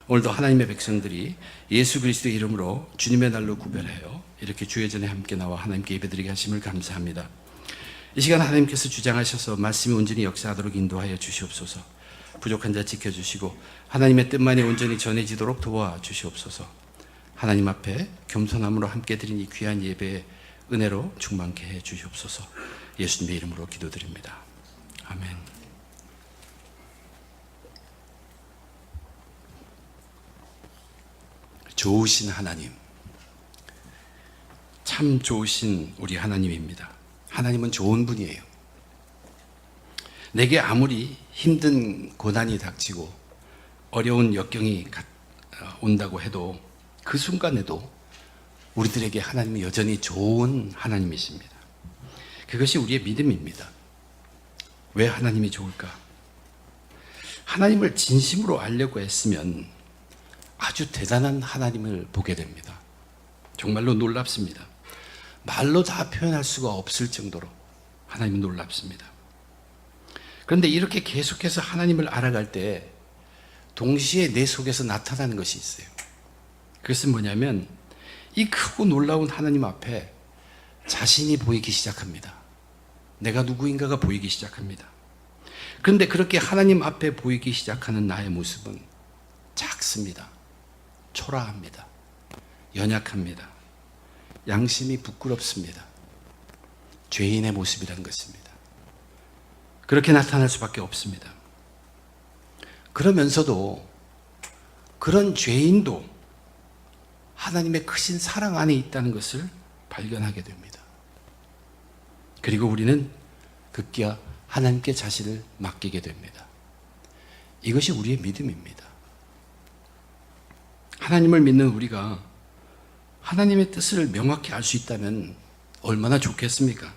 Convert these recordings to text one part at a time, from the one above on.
오늘도 하나님의 백성들이 예수 그리스도의 이름으로 주님의 날로 구별하여 이렇게 주의 전에 함께 나와 하나님께 예배드리게 하심을 감사합니다. 이 시간 하나님께서 주장하셔서 말씀이 온전히 역사하도록 인도하여 주시옵소서. 부족한 자 지켜주시고 하나님의 뜻만이 온전히 전해지도록 도와주시옵소서. 하나님 앞에 겸손함으로 함께 드린 이 귀한 예배의 은혜로 충만케 해 주시옵소서. 예수님의 이름으로 기도드립니다. 아멘. 좋으신 하나님, 참 좋으신 우리 하나님입니다. 하나님은 좋은 분이에요. 내게 아무리 힘든 고난이 닥치고 어려운 역경이 온다고 해도 그 순간에도 우리들에게 하나님은 여전히 좋은 하나님이십니다. 그것이 우리의 믿음입니다. 왜 하나님이 좋을까? 하나님을 진심으로 알려고 했으면 아주 대단한 하나님을 보게 됩니다. 정말로 놀랍습니다. 말로 다 표현할 수가 없을 정도로 하나님은 놀랍습니다. 그런데 이렇게 계속해서 하나님을 알아갈 때 동시에 내 속에서 나타나는 것이 있어요. 그것은 뭐냐면 이 크고 놀라운 하나님 앞에 자신이 보이기 시작합니다. 내가 누구인가가 보이기 시작합니다. 그런데 그렇게 하나님 앞에 보이기 시작하는 나의 모습은 작습니다. 초라합니다. 연약합니다. 양심이 부끄럽습니다. 죄인의 모습이라는 것입니다. 그렇게 나타날 수밖에 없습니다. 그러면서도 그런 죄인도 하나님의 크신 사랑 안에 있다는 것을 발견하게 됩니다. 그리고 우리는 급기야 하나님께 자신을 맡기게 됩니다. 이것이 우리의 믿음입니다. 하나님을 믿는 우리가 하나님의 뜻을 명확히 알 수 있다면 얼마나 좋겠습니까?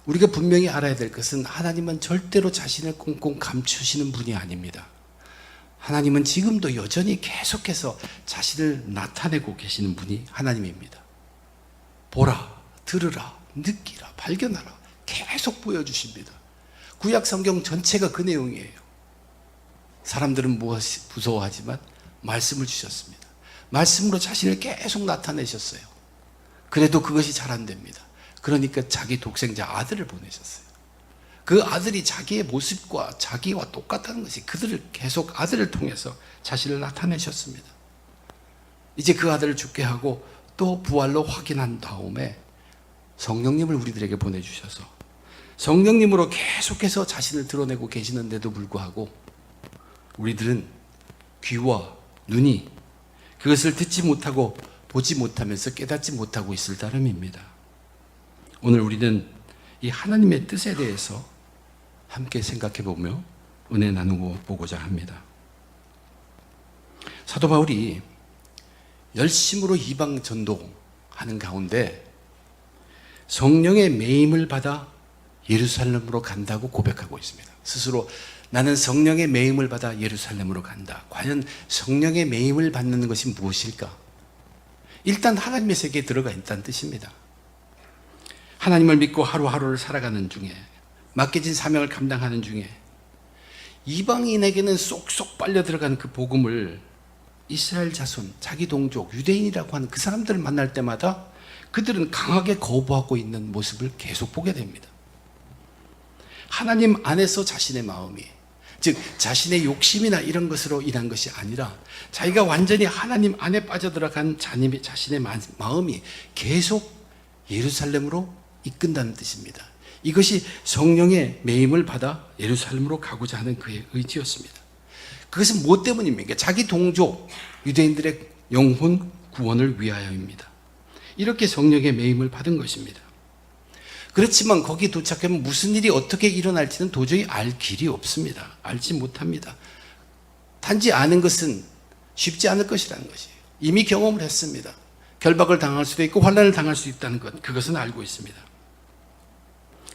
우리가 분명히 알아야 될 것은 하나님은 절대로 자신을 꽁꽁 감추시는 분이 아닙니다. 하나님은 지금도 여전히 계속해서 자신을 나타내고 계시는 분이 하나님입니다. 보라, 들으라, 느끼라, 발견하라 계속 보여주십니다. 구약 성경 전체가 그 내용이에요. 사람들은 무엇이 무서워하지만 말씀을 주셨습니다. 말씀으로 자신을 계속 나타내셨어요. 그래도 그것이 잘 안 됩니다. 그러니까 자기 독생자 아들을 보내셨어요. 그 아들이 자기의 모습과 자기와 똑같다는 것이 그들을 계속 아들을 통해서 자신을 나타내셨습니다. 이제 그 아들을 죽게 하고 또 부활로 확인한 다음에 성령님을 우리들에게 보내주셔서 성령님으로 계속해서 자신을 드러내고 계시는데도 불구하고 우리들은 귀와 눈이 그것을 듣지 못하고 보지 못하면서 깨닫지 못하고 있을 따름입니다. 오늘 우리는 이 하나님의 뜻에 대해서 함께 생각해 보며 은혜 나누고 보고자 합니다. 사도 바울이 열심으로 이방 전도하는 가운데 성령의 매임을 받아 예루살렘으로 간다고 고백하고 있습니다. 스스로 나는 성령의 매임을 받아 예루살렘으로 간다. 과연 성령의 매임을 받는 것이 무엇일까? 일단 하나님의 세계에 들어가 있다는 뜻입니다. 하나님을 믿고 하루하루를 살아가는 중에 맡겨진 사명을 감당하는 중에 이방인에게는 쏙쏙 빨려 들어가는 그 복음을 이스라엘 자손, 자기 동족, 유대인이라고 하는 그 사람들을 만날 때마다 그들은 강하게 거부하고 있는 모습을 계속 보게 됩니다. 하나님 안에서 자신의 마음이, 즉 자신의 욕심이나 이런 것으로 인한 것이 아니라 자기가 완전히 하나님 안에 빠져들어간 자신의 마음이 계속 예루살렘으로 이끈다는 뜻입니다. 이것이 성령의 매임을 받아 예루살렘으로 가고자 하는 그의 의지였습니다. 그것은 무엇 때문입니까? 자기 동족 유대인들의 영혼 구원을 위하여입니다. 이렇게 성령의 매임을 받은 것입니다. 그렇지만 거기 도착하면 무슨 일이 어떻게 일어날지는 도저히 알 길이 없습니다. 알지 못합니다. 단지 아는 것은 쉽지 않을 것이라는 것이에요. 이미 경험을 했습니다. 결박을 당할 수도 있고 환난을 당할 수 있다는 것, 그것은 알고 있습니다.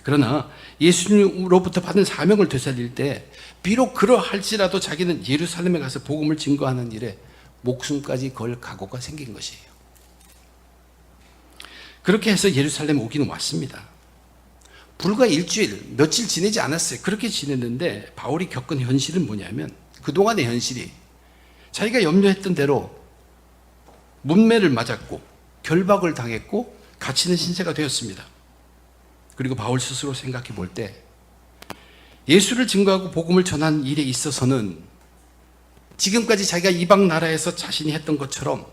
그러나 예수님으로부터 받은 사명을 되살릴 때 비록 그러할지라도 자기는 예루살렘에 가서 복음을 증거하는 일에 목숨까지 걸 각오가 생긴 것이에요. 그렇게 해서 예루살렘 오기는 왔습니다. 불과 일주일, 며칠 지내지 않았어요. 그렇게 지냈는데 바울이 겪은 현실은 뭐냐면 그동안의 현실이 자기가 염려했던 대로 문매를 맞았고 결박을 당했고 갇히는 신세가 되었습니다. 그리고 바울 스스로 생각해 볼 때 예수를 증거하고 복음을 전한 일에 있어서는 지금까지 자기가 이방 나라에서 자신이 했던 것처럼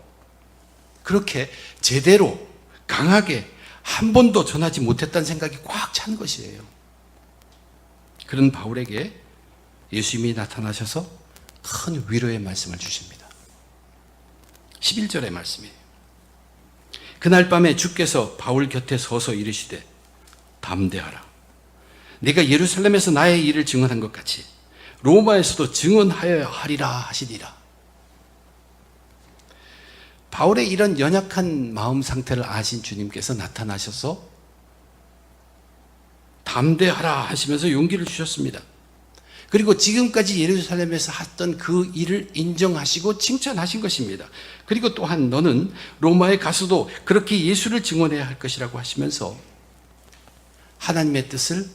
그렇게 제대로 강하게 한 번도 전하지 못했다는 생각이 꽉 찬 것이에요. 그런 바울에게 예수님이 나타나셔서 큰 위로의 말씀을 주십니다. 11절의 말씀이에요. 그날 밤에 주께서 바울 곁에 서서 이르시되 담대하라. 네가 예루살렘에서 나의 일을 증언한 것 같이 로마에서도 증언하여야 하리라 하시니라. 바울의 이런 연약한 마음 상태를 아신 주님께서 나타나셔서 담대하라 하시면서 용기를 주셨습니다. 그리고 지금까지 예루살렘에서 했던 그 일을 인정하시고 칭찬하신 것입니다. 그리고 또한 너는 로마에 가서도 그렇게 예수를 증언해야 할 것이라고 하시면서 하나님의 뜻을,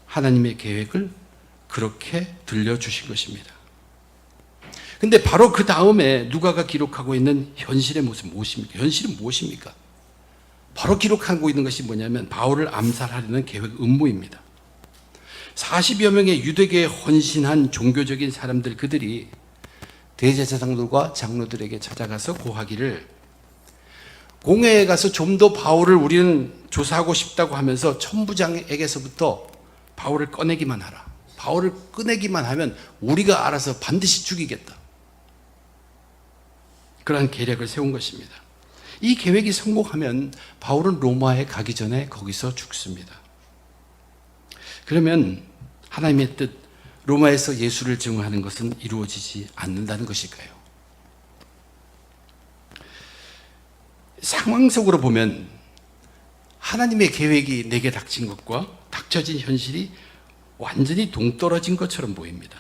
하나님의 계획을 그렇게 들려주신 것입니다. 근데 바로 그 다음에 누가가 기록하고 있는 현실의 모습 무엇입니까? 현실은 무엇입니까? 바로 기록하고 있는 것이 뭐냐면 바울을 암살하려는 계획 음모입니다. 40여 명의 유대교에 헌신한 종교적인 사람들, 그들이 대제사장들과 장로들에게 찾아가서 고하기를, 공회에 가서 좀 더 바울을 우리는 조사하고 싶다고 하면서 천부장에게서부터 바울을 꺼내기만 하라. 바울을 꺼내기만 하면 우리가 알아서 반드시 죽이겠다. 그러한 계략을 세운 것입니다. 이 계획이 성공하면 바울은 로마에 가기 전에 거기서 죽습니다. 그러면 하나님의 뜻, 로마에서 예수를 증언하는 것은 이루어지지 않는다는 것일까요? 상황 속으로 보면 하나님의 계획이 내게 닥친 것과 닥쳐진 현실이 완전히 동떨어진 것처럼 보입니다.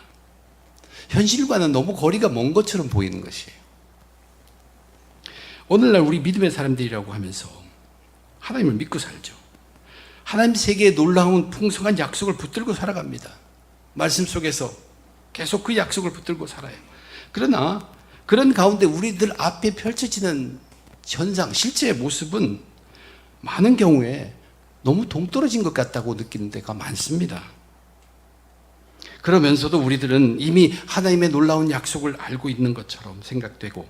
현실과는 너무 거리가 먼 것처럼 보이는 것이에요. 오늘날 우리 믿음의 사람들이라고 하면서 하나님을 믿고 살죠. 하나님 세계의 놀라운 풍성한 약속을 붙들고 살아갑니다. 말씀 속에서 계속 그 약속을 붙들고 살아요. 그러나 그런 가운데 우리들 앞에 펼쳐지는 현상, 실제의 모습은 많은 경우에 너무 동떨어진 것 같다고 느끼는 데가 많습니다. 그러면서도 우리들은 이미 하나님의 놀라운 약속을 알고 있는 것처럼 생각되고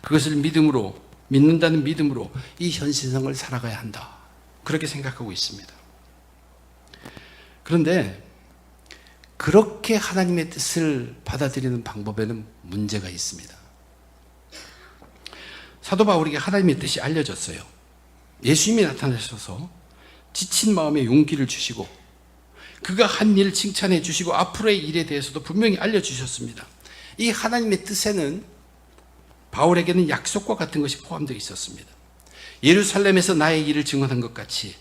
그것을 믿는다는 믿음으로 이 현실성을 살아가야 한다. 그렇게 생각하고 있습니다. 그런데 그렇게 하나님의 뜻을 받아들이는 방법에는 문제가 있습니다. 사도 바울에게 하나님의 뜻이 알려졌어요. 예수님이 나타나셔서 지친 마음에 용기를 주시고 그가 한 일을 칭찬해 주시고 앞으로의 일에 대해서도 분명히 알려주셨습니다. 이 하나님의 뜻에는 바울에게는 약속과 같은 것이 포함되어 있었습니다. 예루살렘에서 나의 일을 증언한 것 같이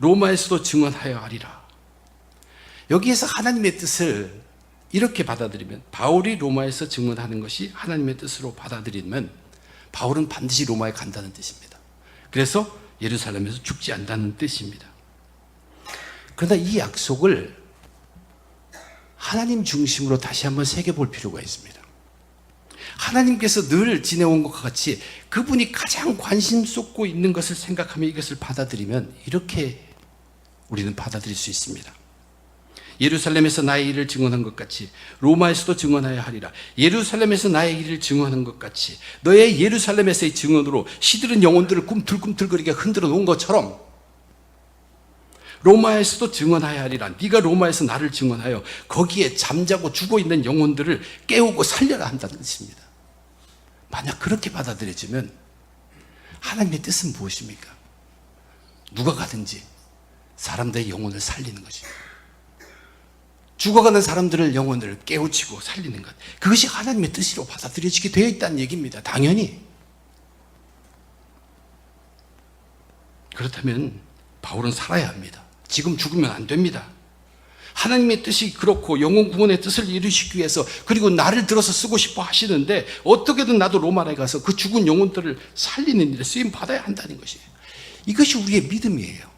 로마에서도 증언하여 하리라. 여기에서 하나님의 뜻을 이렇게 받아들이면, 바울이 로마에서 증언하는 것이 하나님의 뜻으로 받아들이면 바울은 반드시 로마에 간다는 뜻입니다. 그래서 예루살렘에서 죽지 않는다는 뜻입니다. 그러나 이 약속을 하나님 중심으로 다시 한번 새겨볼 필요가 있습니다. 하나님께서 늘 지내온 것과 같이 그분이 가장 관심 쏟고 있는 것을 생각하며 이것을 받아들이면 이렇게 우리는 받아들일 수 있습니다. 예루살렘에서 나의 일을 증언한 것 같이 로마에서도 증언하여 하리라. 예루살렘에서 나의 일을 증언한 것 같이 너의 예루살렘에서의 증언으로 시들은 영혼들을 꿈틀꿈틀거리게 흔들어 놓은 것처럼 로마에서도 증언하여 하리라. 네가 로마에서 나를 증언하여 거기에 잠자고 죽어있는 영혼들을 깨우고 살려라 한다는 뜻입니다. 만약 그렇게 받아들여지면 하나님의 뜻은 무엇입니까? 누가 가든지 사람들의 영혼을 살리는 것입니다. 죽어가는 사람들의 영혼을 깨우치고 살리는 것, 그것이 하나님의 뜻으로 받아들여지게 되어 있다는 얘기입니다. 당연히. 그렇다면 바울은 살아야 합니다. 지금 죽으면 안 됩니다. 하나님의 뜻이 그렇고 영혼 구원의 뜻을 이루시기 위해서, 그리고 나를 들어서 쓰고 싶어 하시는데 어떻게든 나도 로마에 가서 그 죽은 영혼들을 살리는 일에 쓰임 받아야 한다는 것이에요. 이것이 우리의 믿음이에요.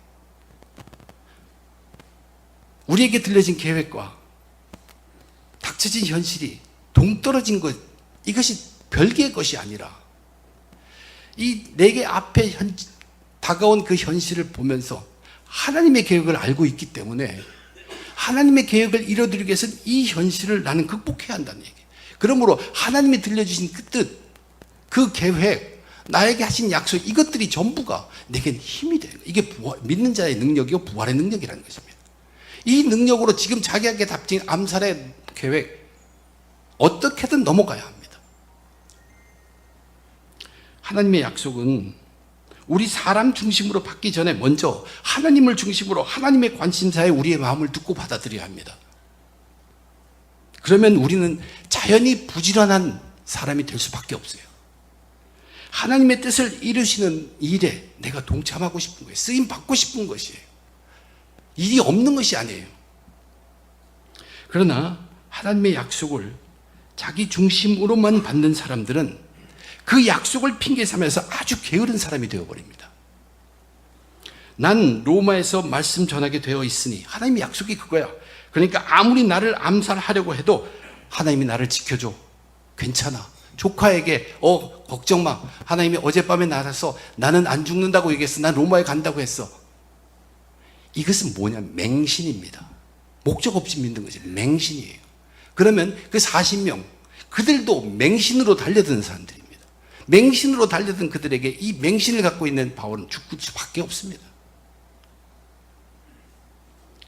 우리에게 들려진 계획과 닥쳐진 현실이 동떨어진 것, 이것이 별개의 것이 아니라 이 내게 앞에 다가온 그 현실을 보면서 하나님의 계획을 알고 있기 때문에 하나님의 계획을 이뤄드리기 위해서는 이 현실을 나는 극복해야 한다는 얘기예요. 그러므로 하나님이 들려주신 그 뜻, 그 계획, 나에게 하신 약속, 이것들이 전부가 내게는 힘이 되는 거예요. 이게 믿는 자의 능력이고 부활의 능력이라는 것입니다. 이 능력으로 지금 자기에게 닥친 암살의 계획 어떻게든 넘어가야 합니다. 하나님의 약속은 우리 사람 중심으로 받기 전에 먼저 하나님을 중심으로 하나님의 관심사에 우리의 마음을 듣고 받아들여야 합니다. 그러면 우리는 자연히 부지런한 사람이 될 수밖에 없어요. 하나님의 뜻을 이루시는 일에 내가 동참하고 싶은 거예요. 쓰임 받고 싶은 것이에요. 일이 없는 것이 아니에요. 그러나 하나님의 약속을 자기 중심으로만 받는 사람들은 그 약속을 핑계 삼아서 아주 게으른 사람이 되어버립니다. 난 로마에서 말씀 전하게 되어 있으니, 하나님의 약속이 그거야. 그러니까 아무리 나를 암살하려고 해도 하나님이 나를 지켜줘. 괜찮아. 조카에게 걱정 마. 하나님이 어젯밤에 나가서 나는 안 죽는다고 얘기했어. 난 로마에 간다고 했어. 이것은 뭐냐면 맹신입니다. 목적 없이 믿는 거지. 맹신이에요. 그러면 그 40명 그들도 맹신으로 달려드는 사람들입니다. 맹신으로 달려든 그들에게 이 맹신을 갖고 있는 바울은 죽을 수밖에 없습니다.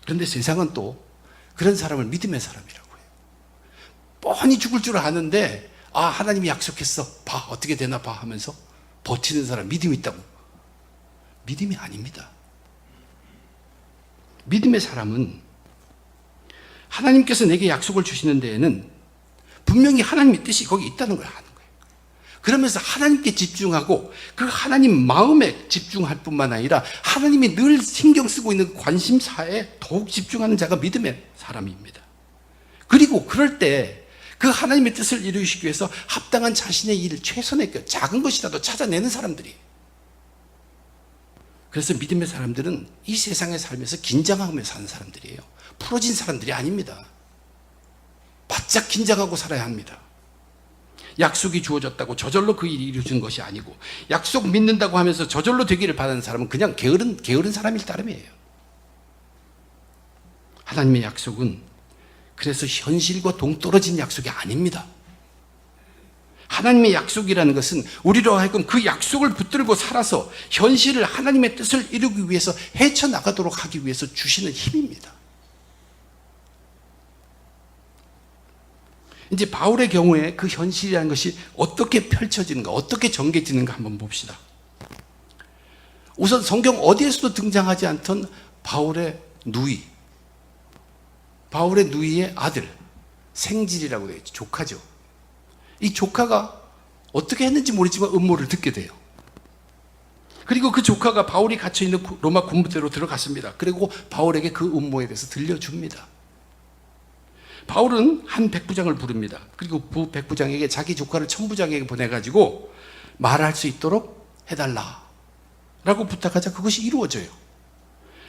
그런데 세상은 또 그런 사람을 믿음의 사람이라고 해요. 뻔히 죽을 줄 아는데 하나님이 약속했어. 봐 어떻게 되나 봐 하면서 버티는 사람, 믿음이 있다고. 믿음이 아닙니다. 믿음의 사람은 하나님께서 내게 약속을 주시는 데에는 분명히 하나님의 뜻이 거기 있다는 걸 아는 거예요. 그러면서 하나님께 집중하고 그 하나님 마음에 집중할 뿐만 아니라 하나님이 늘 신경 쓰고 있는 관심사에 더욱 집중하는 자가 믿음의 사람입니다. 그리고 그럴 때 그 하나님의 뜻을 이루시기 위해서 합당한 자신의 일, 최선의 것, 작은 것이라도 찾아내는 사람들이. 그래서 믿음의 사람들은 이 세상에 살면서 긴장하며 사는 사람들이에요. 풀어진 사람들이 아닙니다. 바짝 긴장하고 살아야 합니다. 약속이 주어졌다고 저절로 그 일이 이루어진 것이 아니고, 약속 믿는다고 하면서 저절로 되기를 바라는 사람은 그냥 게으른 사람일 따름이에요. 하나님의 약속은 그래서 현실과 동떨어진 약속이 아닙니다. 하나님의 약속이라는 것은 우리로 하여금 그 약속을 붙들고 살아서 현실을, 하나님의 뜻을 이루기 위해서 헤쳐나가도록 하기 위해서 주시는 힘입니다. 이제 바울의 경우에 그 현실이라는 것이 어떻게 펼쳐지는가, 어떻게 전개지는가 한번 봅시다. 우선 성경 어디에서도 등장하지 않던 바울의 누이, 바울의 누이의 아들, 생질이라고 되어 있죠. 조카죠. 이 조카가 어떻게 했는지 모르지만 음모를 듣게 돼요. 그리고 그 조카가 바울이 갇혀있는 로마 군부대로 들어갔습니다. 그리고 바울에게 그 음모에 대해서 들려줍니다. 바울은 한 백부장을 부릅니다. 그리고 그 백부장에게 자기 조카를 천부장에게 보내가지고 말할 수 있도록 해달라 라고 부탁하자 그것이 이루어져요.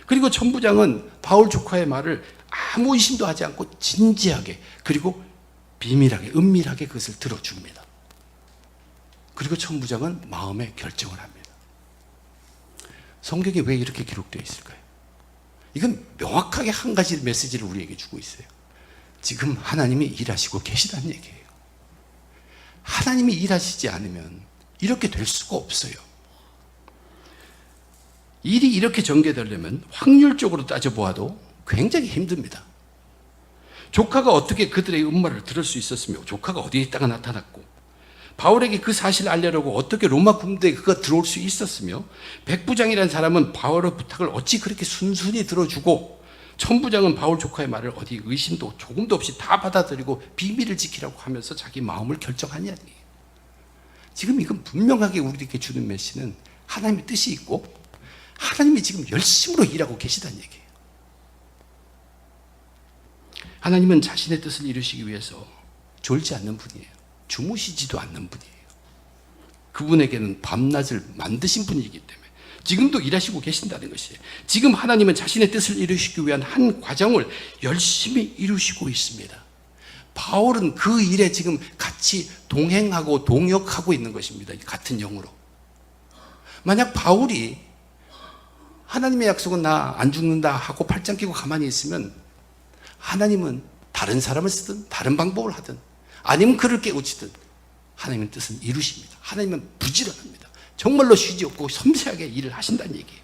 그리고 천부장은 바울 조카의 말을 아무 의심도 하지 않고 진지하게, 그리고 비밀하게, 은밀하게 그것을 들어줍니다. 그리고 천부장은 마음의 결정을 합니다. 성경이 왜 이렇게 기록되어 있을까요? 이건 명확하게 한 가지 메시지를 우리에게 주고 있어요. 지금 하나님이 일하시고 계시다는 얘기예요. 하나님이 일하시지 않으면 이렇게 될 수가 없어요. 일이 이렇게 전개되려면 확률적으로 따져보아도 굉장히 힘듭니다. 조카가 어떻게 그들의 음모를 들을 수 있었으며, 조카가 어디에 있다가 나타났고, 바울에게 그 사실을 알려고 어떻게 로마 군대에 그가 들어올 수 있었으며, 백부장이라는 사람은 바울의 부탁을 어찌 그렇게 순순히 들어주고, 천부장은 바울 조카의 말을 어디 의심도 조금도 없이 다 받아들이고 비밀을 지키라고 하면서 자기 마음을 결정하냐는 얘기예요. 지금 이건 분명하게 우리에게 주는 메시지는 하나님의 뜻이 있고 하나님이 지금 열심으로 일하고 계시다는 얘기예요. 하나님은 자신의 뜻을 이루시기 위해서 졸지 않는 분이에요. 주무시지도 않는 분이에요. 그분에게는 밤낮을 만드신 분이기 때문에 지금도 일하시고 계신다는 것이에요. 지금 하나님은 자신의 뜻을 이루시기 위한 한 과정을 열심히 이루시고 있습니다. 바울은 그 일에 지금 같이 동행하고 동역하고 있는 것입니다. 같은 영으로. 만약 바울이 하나님의 약속은 나 안 죽는다 하고 팔짱 끼고 가만히 있으면 하나님은 다른 사람을 쓰든 다른 방법을 하든 아니면 그를 깨우치든 하나님의 뜻은 이루십니다. 하나님은 부지런합니다. 정말로 쉬지 없고 섬세하게 일을 하신다는 얘기예요.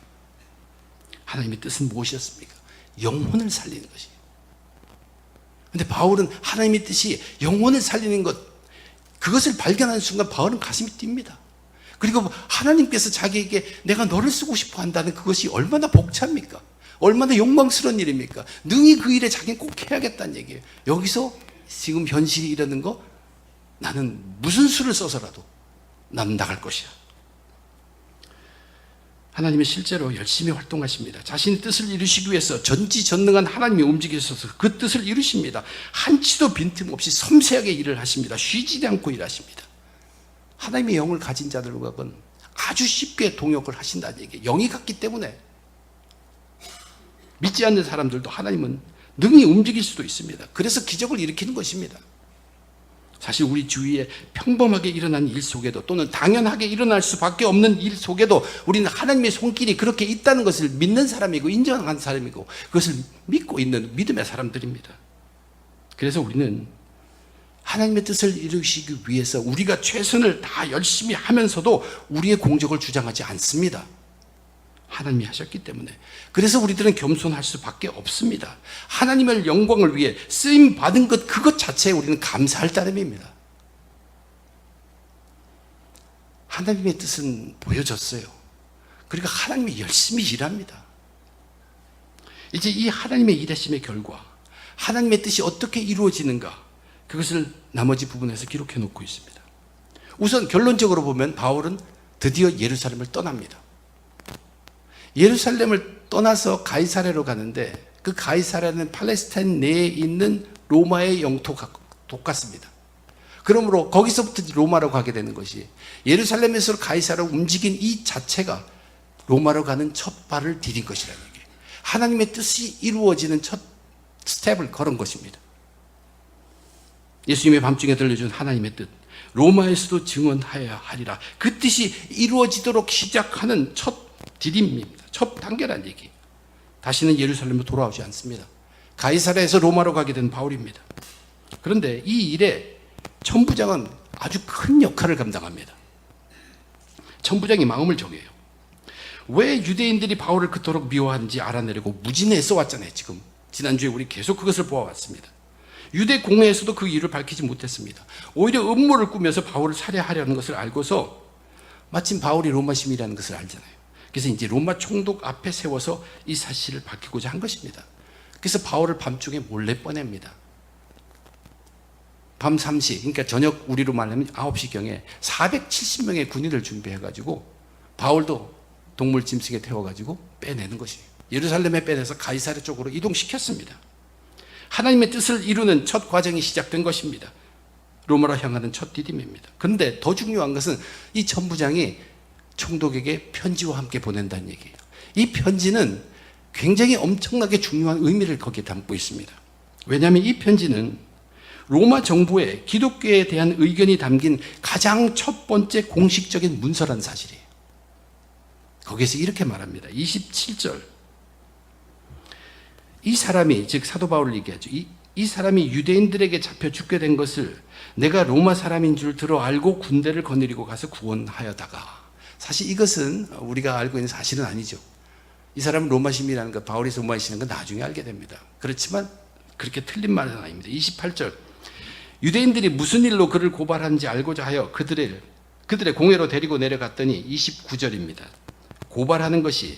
하나님의 뜻은 무엇이었습니까? 영혼을 살리는 것이에요. 그런데 바울은 하나님의 뜻이 영혼을 살리는 것, 그것을 발견하는 순간 바울은 가슴이 뜁니다. 그리고 하나님께서 자기에게 내가 너를 쓰고 싶어 한다는 그것이 얼마나 벅찹니까? 얼마나 욕망스러운 일입니까? 능히 그 일에 자기는 꼭 해야겠다는 얘기예요. 여기서 지금 현실이 이러는 거, 나는 무슨 수를 써서라도 나는 나갈 것이야. 하나님은 실제로 열심히 활동하십니다. 자신의 뜻을 이루시기 위해서 전지전능한 하나님이 움직이셔서 그 뜻을 이루십니다. 한치도 빈틈없이 섬세하게 일을 하십니다. 쉬지 않고 일하십니다. 하나님의 영을 가진 자들과는 아주 쉽게 동역을 하신다는 얘기예요. 영이 같기 때문에 믿지 않는 사람들도 하나님은 능히 움직일 수도 있습니다. 그래서 기적을 일으키는 것입니다. 사실 우리 주위에 평범하게 일어난 일 속에도 또는 당연하게 일어날 수밖에 없는 일 속에도 우리는 하나님의 손길이 그렇게 있다는 것을 믿는 사람이고 인정한 사람이고 그것을 믿고 있는 믿음의 사람들입니다. 그래서 우리는 하나님의 뜻을 이루시기 위해서 우리가 최선을 다 열심히 하면서도 우리의 공적을 주장하지 않습니다. 하나님이 하셨기 때문에. 그래서 우리들은 겸손할 수밖에 없습니다. 하나님의 영광을 위해 쓰임 받은 것, 그것 자체에 우리는 감사할 따름입니다. 하나님의 뜻은 보여졌어요. 그러니까 하나님이 열심히 일합니다. 이제 이 하나님의 일하심의 결과, 하나님의 뜻이 어떻게 이루어지는가, 그것을 나머지 부분에서 기록해 놓고 있습니다. 우선 결론적으로 보면 바울은 드디어 예루살렘을 떠납니다. 예루살렘을 떠나서 가이사랴로 가는데 그 가이사랴는 팔레스타인 내에 있는 로마의 영토 같습니다. 그러므로 거기서부터 로마로 가게 되는 것이, 예루살렘에서 가이사랴로 움직인 이 자체가 로마로 가는 첫 발을 디딘 것이라는 얘기예요. 하나님의 뜻이 이루어지는 첫 스텝을 걸은 것입니다. 예수님의 밤중에 들려준 하나님의 뜻, 로마에서도 증언하여야 하리라, 그 뜻이 이루어지도록 시작하는 첫 디딤입니다. 첫 단계란 얘기. 다시는 예루살렘으로 돌아오지 않습니다. 가이사랴에서 로마로 가게 된 바울입니다. 그런데 이 일에 천부장은 아주 큰 역할을 감당합니다. 천부장이 마음을 정해요. 왜 유대인들이 바울을 그토록 미워하는지 알아내려고 무진에 애써왔잖아요. 지금 지난주에 우리 계속 그것을 보아왔습니다. 유대 공회에서도 그 이유를 밝히지 못했습니다. 오히려 음모를 꾸며서 바울을 살해하려는 것을 알고서, 마침 바울이 로마 시민이라는 것을 알잖아요. 그래서 이제 로마 총독 앞에 세워서 이 사실을 밝히고자 한 것입니다. 그래서 바울을 밤중에 몰래 꺼냅니다. 밤 3시, 그러니까 저녁 우리로 말하면 9시경에 470명의 군인을 준비해가지고 바울도 동물 짐승에 태워가지고 빼내는 것이에요. 예루살렘에 빼내서 가이사랴 쪽으로 이동시켰습니다. 하나님의 뜻을 이루는 첫 과정이 시작된 것입니다. 로마로 향하는 첫 디딤입니다. 그런데 더 중요한 것은 이 천부장이 총독에게 편지와 함께 보낸다는 얘기예요. 이 편지는 굉장히 엄청나게 중요한 의미를 거기에 담고 있습니다. 왜냐하면 이 편지는 로마 정부의 기독교에 대한 의견이 담긴 가장 첫 번째 공식적인 문서라는 사실이에요. 거기에서 이렇게 말합니다. 27절. 이 사람이, 즉 사도 바울을 얘기하죠. 이 사람이 유대인들에게 잡혀 죽게 된 것을 내가 로마 사람인 줄 들어 알고 군대를 거느리고 가서 구원하여다가, 사실 이것은 우리가 알고 있는 사실은 아니죠. 이 사람은 로마 시민이라는 것, 바울이 로마 시민이라는 건 나중에 알게 됩니다. 그렇지만 그렇게 틀린 말은 아닙니다. 28절. 유대인들이 무슨 일로 그를 고발하는지 알고자 하여 그들의 공회로 데리고 내려갔더니, 29절입니다. 고발하는 것이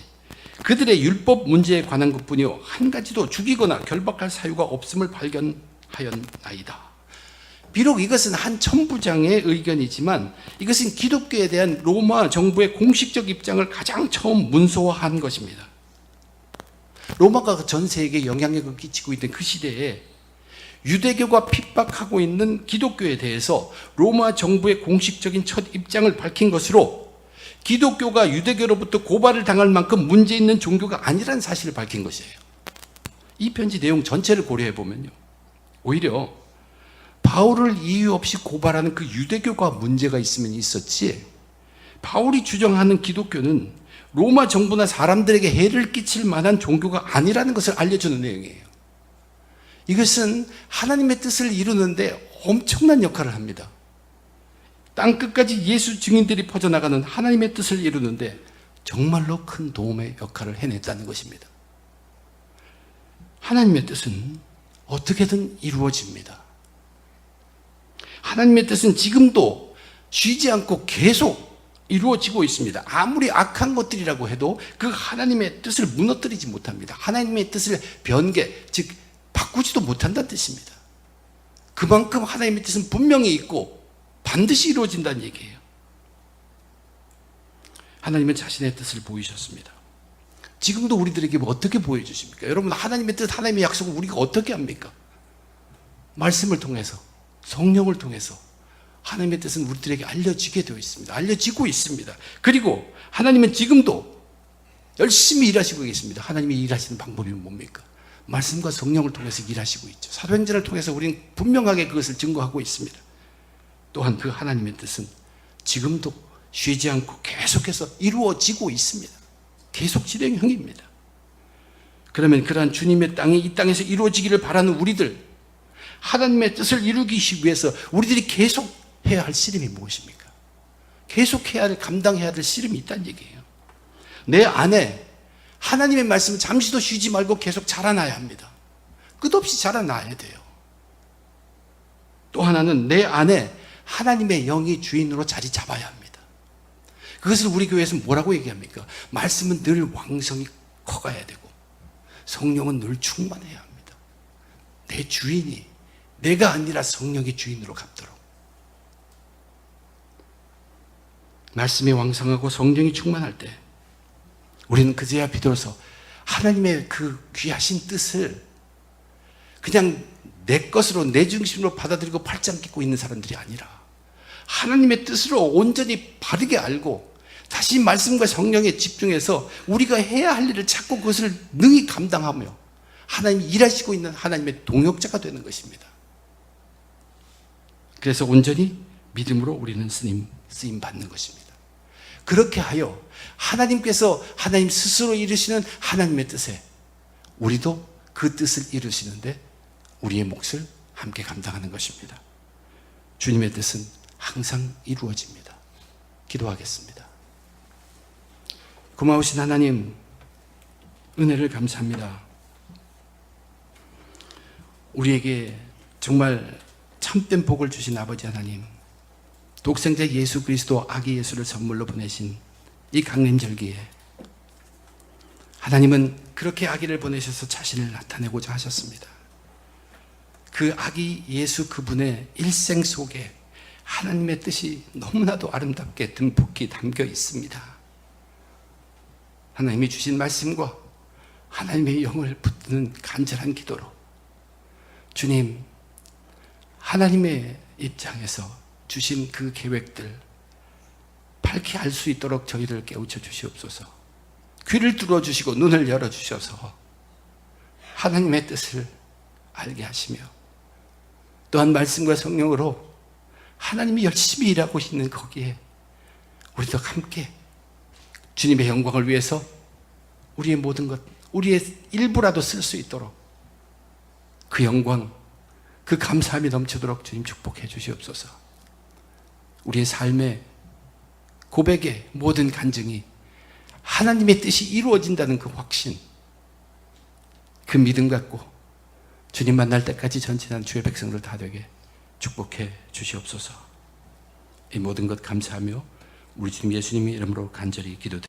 그들의 율법 문제에 관한 것뿐이요 한 가지도 죽이거나 결박할 사유가 없음을 발견하였나이다. 비록 이것은 한 천부장의 의견이지만 이것은 기독교에 대한 로마 정부의 공식적 입장을 가장 처음 문서화한 것입니다. 로마가 전 세계에 영향력을 끼치고 있던 그 시대에 유대교가 핍박하고 있는 기독교에 대해서 로마 정부의 공식적인 첫 입장을 밝힌 것으로, 기독교가 유대교로부터 고발을 당할 만큼 문제 있는 종교가 아니라는 사실을 밝힌 것이에요. 이 편지 내용 전체를 고려해 보면요, 오히려 바울을 이유 없이 고발하는 그 유대교가 문제가 있으면 있었지, 바울이 주장하는 기독교는 로마 정부나 사람들에게 해를 끼칠 만한 종교가 아니라는 것을 알려주는 내용이에요. 이것은 하나님의 뜻을 이루는데 엄청난 역할을 합니다. 땅끝까지 예수 증인들이 퍼져나가는 하나님의 뜻을 이루는데 정말로 큰 도움의 역할을 해냈다는 것입니다. 하나님의 뜻은 어떻게든 이루어집니다. 하나님의 뜻은 지금도 쉬지 않고 계속 이루어지고 있습니다. 아무리 악한 것들이라고 해도 그 하나님의 뜻을 무너뜨리지 못합니다. 하나님의 뜻을 변개, 즉 바꾸지도 못한다는 뜻입니다. 그만큼 하나님의 뜻은 분명히 있고 반드시 이루어진다는 얘기예요. 하나님은 자신의 뜻을 보이셨습니다. 지금도 우리들에게 어떻게 보여주십니까? 여러분, 하나님의 뜻, 하나님의 약속을 우리가 어떻게 합니까? 말씀을 통해서, 성령을 통해서 하나님의 뜻은 우리들에게 알려지게 되어 있습니다. 알려지고 있습니다. 그리고 하나님은 지금도 열심히 일하시고 계십니다. 하나님이 일하시는 방법이 뭡니까? 말씀과 성령을 통해서 일하시고 있죠. 사도행전을 통해서 우리는 분명하게 그것을 증거하고 있습니다. 또한 그 하나님의 뜻은 지금도 쉬지 않고 계속해서 이루어지고 있습니다. 계속 진행형입니다. 그러면 그러한 주님의 땅이 이 땅에서 이루어지기를 바라는 우리들, 하나님의 뜻을 이루기 위해서 우리들이 계속 해야 할 씨름이 무엇입니까? 계속 해야 할, 감당해야 될 씨름이 있다는 얘기예요. 내 안에 하나님의 말씀을 잠시도 쉬지 말고 계속 자라나야 합니다. 끝없이 자라나야 돼요. 또 하나는 내 안에 하나님의 영이 주인으로 자리 잡아야 합니다. 그것을 우리 교회에서 뭐라고 얘기합니까? 말씀은 늘 왕성히 커가야 되고 성령은 늘 충만해야 합니다. 내 주인이, 내가 아니라 성령이 주인으로 갚도록. 말씀이 왕성하고 성령이 충만할 때 우리는 그제야 비로소 하나님의 그 귀하신 뜻을 그냥 내 것으로, 내 중심으로 받아들이고 팔짱 끼고 있는 사람들이 아니라 하나님의 뜻으로 온전히 바르게 알고 다시 말씀과 성령에 집중해서 우리가 해야 할 일을 찾고 그것을 능히 감당하며 하나님이 일하시고 있는 하나님의 동역자가 되는 것입니다. 그래서 온전히 믿음으로 우리는 쓰임 받는 것입니다. 그렇게 하여 하나님께서 하나님 스스로 이루시는 하나님의 뜻에 우리도 그 뜻을 이루시는데 우리의 몫을 함께 감당하는 것입니다. 주님의 뜻은 항상 이루어집니다. 기도하겠습니다. 고마우신 하나님, 은혜를 감사합니다. 우리에게 정말 참된 복을 주신 아버지 하나님, 독생자 예수 그리스도 아기 예수를 선물로 보내신 이 강림절기에 하나님은 그렇게 아기를 보내셔서 자신을 나타내고자 하셨습니다. 그 아기 예수 그분의 일생 속에 하나님의 뜻이 너무나도 아름답게 듬뿍히 담겨 있습니다. 하나님이 주신 말씀과 하나님의 영을 붙드는 간절한 기도로 주님, 하나님의 입장에서 주신 그 계획들 밝히 알 수 있도록 저희를 깨우쳐 주시옵소서. 귀를 뚫어 주시고 눈을 열어 주셔서 하나님의 뜻을 알게 하시며 또한 말씀과 성령으로 하나님이 열심히 일하고 있는 거기에 우리도 함께 주님의 영광을 위해서 우리의 모든 것, 우리의 일부라도 쓸 수 있도록 그 영광, 그 감사함이 넘치도록 주님 축복해 주시옵소서. 우리의 삶의 고백의 모든 간증이 하나님의 뜻이 이루어진다는 그 확신, 그 믿음 갖고 주님 만날 때까지 전진한 주의 백성들 다 되게 축복해 주시옵소서. 이 모든 것 감사하며 우리 주님 예수님의 이름으로 간절히 기도드립니다.